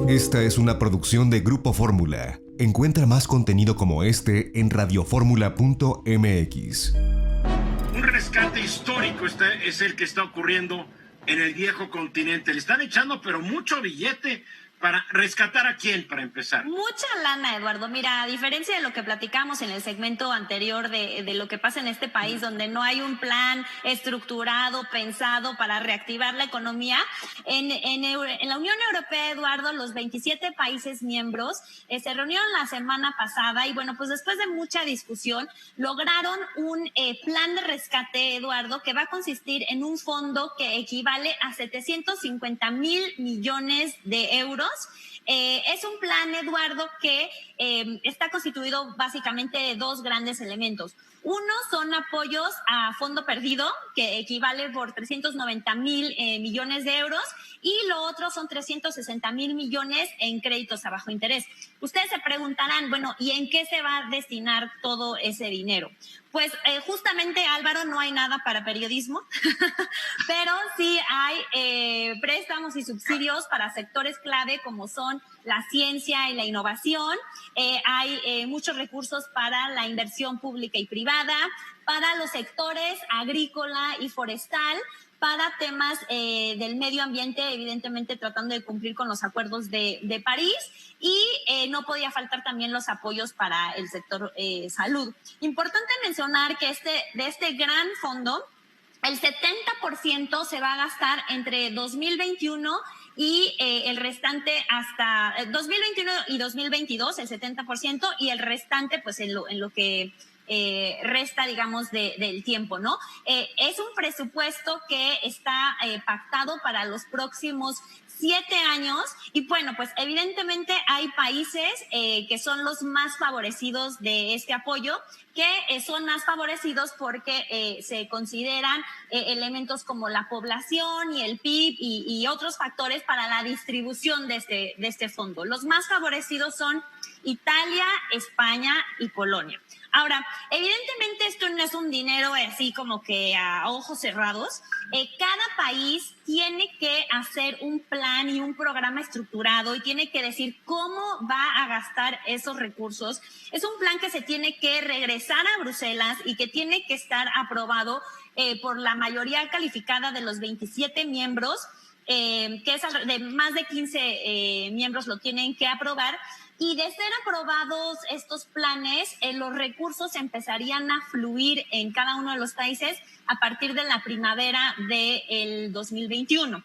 Esta es una producción de Grupo Fórmula. Encuentra más contenido como este en radioformula.mx. Un rescate histórico es el que está ocurriendo en el viejo continente. Le están echando pero mucho billete para rescatar ¿a quién, para empezar? Mucha lana, Eduardo. Mira, a diferencia de lo que platicamos en el segmento anterior de lo que pasa en este país, donde no hay un plan estructurado, pensado para reactivar la economía, en la Unión Europea, Eduardo, los 27 países miembros se reunieron la semana pasada y bueno, pues después de mucha discusión, lograron un plan de rescate, Eduardo, que va a consistir en un fondo que equivale a 750,000 millones de euros. Es un plan, Eduardo, que está constituido básicamente de dos grandes elementos. Uno son apoyos a fondo perdido, que equivale por 390,000 millones de euros, y lo otro son 360,000 millones en créditos a bajo interés. Ustedes se preguntarán, bueno, ¿y en qué se va a destinar todo ese dinero? Pues justamente, Álvaro, no hay nada para periodismo, pero sí hay préstamos y subsidios para sectores clave como son la ciencia y la innovación. Hay muchos recursos para la inversión pública y privada, para los sectores agrícola y forestal, para temas del medio ambiente, evidentemente tratando de cumplir con los acuerdos de París, y no podía faltar también los apoyos para el sector salud. Importante mencionar que de este gran fondo, el 70% se va a gastar entre 2021 y el restante hasta 2021 y 2022, el 70%, y el restante pues en lo que resta, digamos, del tiempo, ¿no? Es un presupuesto que está pactado para los próximos 7 años y bueno, pues evidentemente hay países que son los más favorecidos de este apoyo, que son más favorecidos porque se consideran elementos como la población y el PIB y otros factores para la distribución de este fondo. Los más favorecidos son Italia, España y Polonia. Ahora, evidentemente esto no es un dinero así como que a ojos cerrados. Cada país tiene que hacer un plan y un programa estructurado y tiene que decir cómo va a gastar esos recursos. Es un plan que se tiene que regresar a Bruselas y que tiene que estar aprobado por la mayoría calificada de los 27 miembros, que es de más de 15 miembros lo tienen que aprobar. Y de ser aprobados estos planes, los recursos empezarían a fluir en cada uno de los países a partir de la primavera del 2021.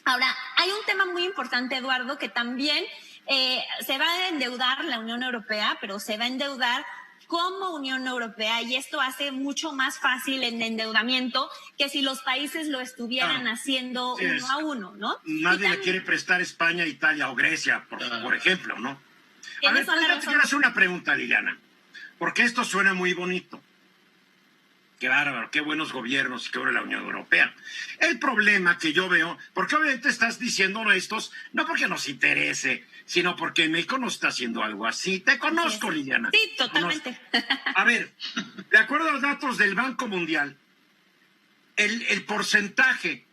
Ahora, hay un tema muy importante, Eduardo, que también se va a endeudar la Unión Europea, pero se va a endeudar como Unión Europea, y esto hace mucho más fácil el endeudamiento que si los países lo estuvieran haciendo uno a uno, ¿no? Nadie le quiere prestar España, Italia o Grecia, por ejemplo, ¿no? A ver, quiero hacer una pregunta, Liliana, porque esto suena muy bonito. Qué bárbaro, qué buenos gobiernos y qué buena la Unión Europea. El problema que yo veo, porque obviamente estás diciendo estos, no porque nos interese, sino porque México no está haciendo algo así. Te conozco, Liliana. Sí, totalmente. A ver, de acuerdo a los datos del Banco Mundial, el porcentaje,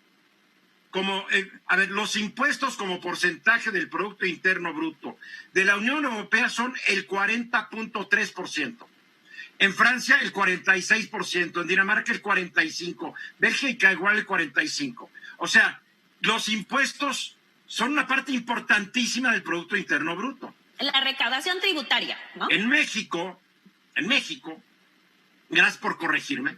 los impuestos como porcentaje del Producto Interno Bruto de la Unión Europea son el 40.3%. En Francia el 46%, en Dinamarca el 45%, Bélgica igual el 45%. O sea, los impuestos son una parte importantísima del Producto Interno Bruto. La recaudación tributaria, ¿no? En México, gracias por corregirme,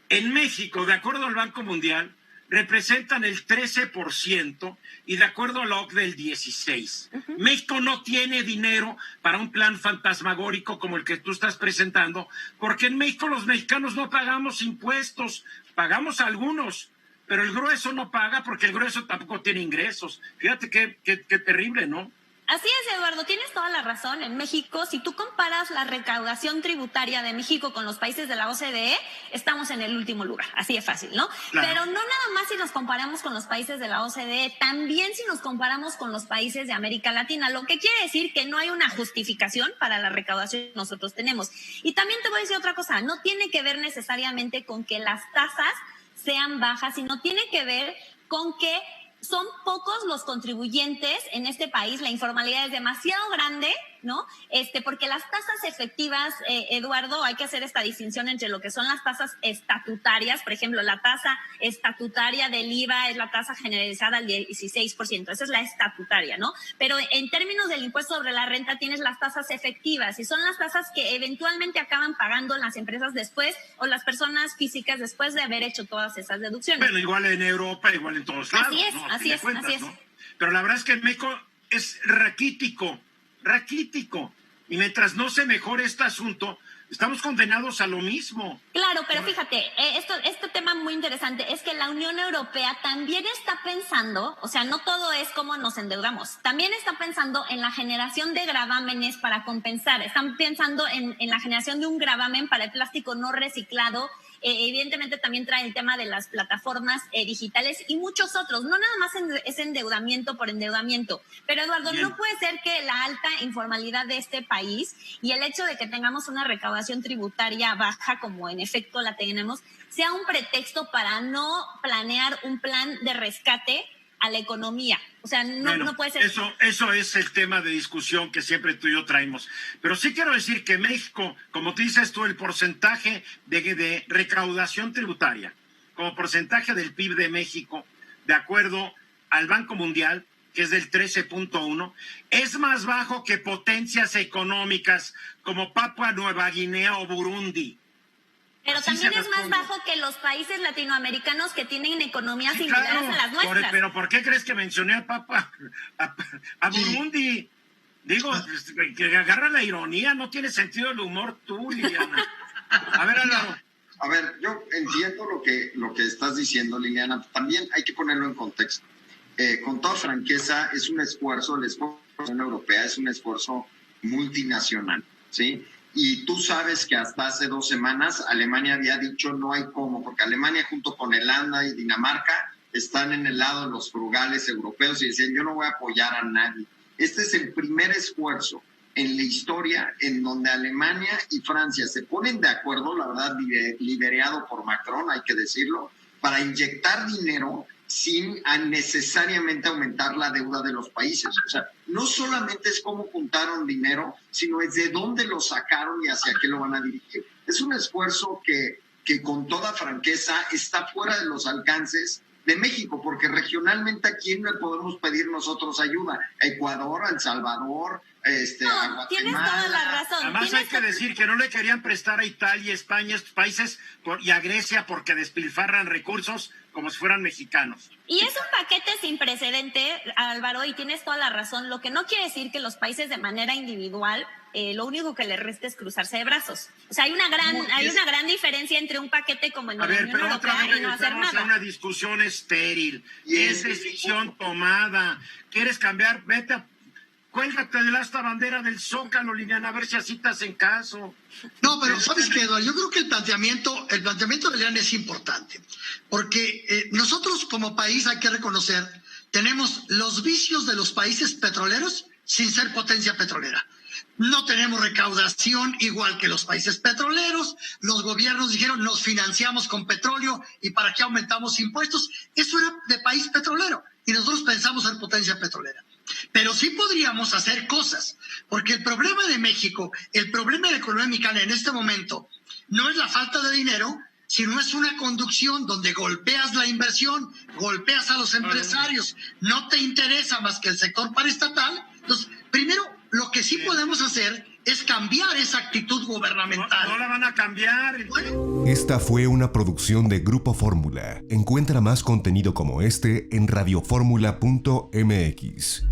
en México, de acuerdo al Banco Mundial, representan el 13% y de acuerdo a la OCDE el 16%. México no tiene dinero para un plan fantasmagórico como el que tú estás presentando, porque en México los mexicanos no pagamos impuestos, pagamos algunos, pero el grueso no paga porque el grueso tampoco tiene ingresos. Fíjate qué terrible, ¿no? Así es, Eduardo, tienes toda la razón. En México, si tú comparas la recaudación tributaria de México con los países de la OCDE, estamos en el último lugar, así de fácil, ¿no? Claro. Pero no nada más si nos comparamos con los países de la OCDE, también si nos comparamos con los países de América Latina, lo que quiere decir que no hay una justificación para la recaudación que nosotros tenemos. Y también te voy a decir otra cosa, no tiene que ver necesariamente con que las tasas sean bajas, sino tiene que ver con que son pocos los contribuyentes en este país, la informalidad es demasiado grande, ¿no? Porque las tasas efectivas, Eduardo, hay que hacer esta distinción entre lo que son las tasas estatutarias. Por ejemplo, la tasa estatutaria del IVA es la tasa generalizada al 16%, esa es la estatutaria, ¿no? Pero en términos del impuesto sobre la renta tienes las tasas efectivas y son las tasas que eventualmente acaban pagando las empresas después o las personas físicas después de haber hecho todas esas deducciones. Bueno, igual en Europa, igual en todos lados. Así es, ¿no? así es, Cuentas, así es. ¿no? Pero la verdad es que en México es raquítico. Y mientras no se mejore este asunto, estamos condenados a lo mismo. Claro, pero fíjate, este tema muy interesante es que la Unión Europea también está pensando, o sea, no todo es cómo nos endeudamos, también está pensando en la generación de gravámenes para compensar, están pensando en la generación de un gravamen para el plástico no reciclado. Evidentemente también trae el tema de las plataformas digitales y muchos otros. No nada más es endeudamiento por endeudamiento. Pero, Eduardo, Bien. no puede ser que la alta informalidad de este país y el hecho de que tengamos una recaudación tributaria baja, como en efecto la tenemos, sea un pretexto para no planear un plan de rescate a la economía. O sea, no puede ser. Eso es el tema de discusión que siempre tú y yo traemos. Pero sí quiero decir que México, como te dices tú, el porcentaje de recaudación tributaria como porcentaje del PIB de México, de acuerdo al Banco Mundial, que es del 13.1, es más bajo que potencias económicas como Papua Nueva Guinea o Burundi. Pero Así también se es más responde. bajo que los países latinoamericanos que tienen economías Sí, similares claro, a las nuestras. pero ¿por qué crees que mencioné a Burundi? Digo, que agarra la ironía, no tiene sentido el humor tú, Liliana. A ver, Álvaro. A ver, yo entiendo lo que estás diciendo, Liliana. También hay que ponerlo en contexto. Con toda franqueza, es un esfuerzo, el esfuerzo de la Unión Europea es un esfuerzo multinacional, ¿sí? Y tú sabes que hasta hace 2 semanas Alemania había dicho no hay cómo, porque Alemania junto con Irlanda y Dinamarca están en el lado de los frugales europeos y decían yo no voy a apoyar a nadie. Este es el primer esfuerzo en la historia en donde Alemania y Francia se ponen de acuerdo, la verdad liderado por Macron, hay que decirlo, para inyectar dinero sin necesariamente aumentar la deuda de los países. O sea, no solamente es cómo juntaron dinero, sino es de dónde lo sacaron y hacia qué lo van a dirigir. Es un esfuerzo que con toda franqueza está fuera de los alcances de México, porque regionalmente ¿a quién le podemos pedir nosotros ayuda? ¿A Ecuador, a El Salvador, a Guatemala? Tienes toda la razón. Además hay que decir que no le querían prestar a Italia, España, estos países, y a Grecia porque despilfarran recursos como si fueran mexicanos. Y es un paquete sin precedente, Álvaro, y tienes toda la razón. Lo que no quiere decir que los países de manera individual, lo único que les resta es cruzarse de brazos. O sea, hay una gran diferencia entre un paquete como el de la Unión Europea y no hacer nada. Es una discusión estéril. Es decisión tomada. ¿Quieres cambiar? Cuélgate de esta bandera del Zócalo, Liliana, a ver si así te hacen caso. No, pero ¿sabes qué, Eduardo? Yo creo que el planteamiento de Liliana es importante, porque nosotros como país hay que reconocer, tenemos los vicios de los países petroleros sin ser potencia petrolera. No tenemos recaudación igual que los países petroleros, los gobiernos dijeron nos financiamos con petróleo y para qué aumentamos impuestos. Eso era de país petrolero y nosotros pensamos ser potencia petrolera. Pero sí podríamos hacer cosas, porque el problema de México, el problema de la economía mexicana en este momento, no es la falta de dinero, sino es una conducción donde golpeas la inversión, golpeas a los empresarios, no te interesa más que el sector paraestatal. Entonces, primero, lo que sí podemos hacer es cambiar esa actitud gubernamental. No la van a cambiar. Esta fue una producción de Grupo Fórmula. Encuentra más contenido como este en radioformula.mx.